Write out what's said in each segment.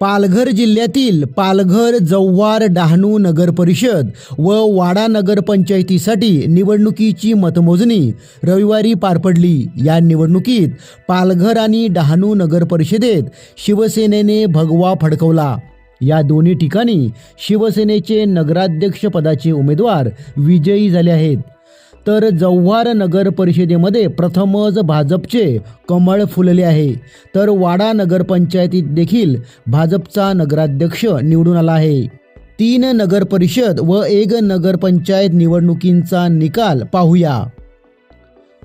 पालघर जिल्ह्यातील पालघर, जव्हार, डहाणू नगर परिषद व वाडा नगर पंचायतीसाठी निवडणुकीची मतमोजणी रविवारी पार पडली। या निवडणुकीत पालघर आणि डहाणू नगर परिषदेत शिवसेनेने भगवा फडकवला। या दोन्ही ठिकाणी शिवसेनेचे नगराध्यक्ष पदाचे उमेदवार विजयी झाले आहेत, तर जव्हार नगर परिषदेमध्ये प्रथमच भाजपचे कमळ फुलले आहे, तर वाडा नगरपंचायतीत देखील भाजपचा नगराध्यक्ष निवडून आला आहे। 3 नगर परिषद व 1 नगरपंचायत निवडणुकींचा निकाल पाहूया।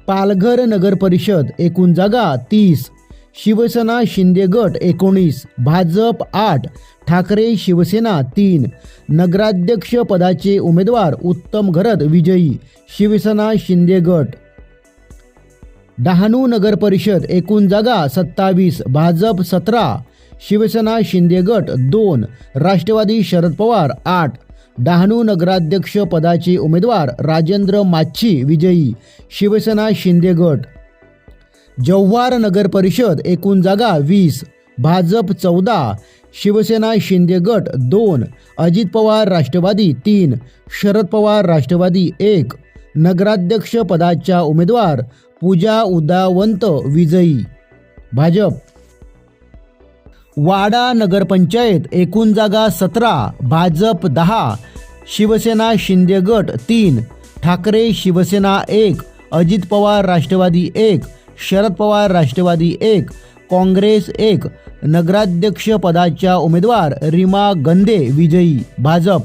पालघर नगर परिषद एकूण जागा 30, शिवसेना शिंदे गट 19, भाजप 8, ठाकरे शिवसेना 3। नगराध्यक्ष पदाचे उमेदवार उत्तम घरत विजयी, शिवसेना शिंदे गट। डहाणू नगर परिषद एकूण जागा 27, भाजप 17, शिवसेना शिंदे गट 2, राष्ट्रवादी शरद पवार 8। डहाणू नगराध्यक्ष पदाचे उमेदवार राजेंद्र माच्छी विजयी, शिवसेना शिंदे गट। जव्हार नगर परिषद एकूण जागा 20, भाजप 14, शिवसेना शिंदे गट 2, अजित पवार राष्ट्रवादी 3, शरद पवार राष्ट्रवादी 1। नगराध्यक्ष पदाच्या उमेदवार पूजा उदावंत विजयी, भाजप। वाडा नगरपंचायत एकूण जागा 17, भाजप 10, शिवसेना शिंदे गट 3, ठाकरे शिवसेना 1, अजित पवार राष्ट्रवादी 1, शरद पवार राष्ट्रवादी 1, काँग्रेस 1। नगराध्यक्ष पदाच्या उमेदवार रीमा गंधे विजयी, भाजप।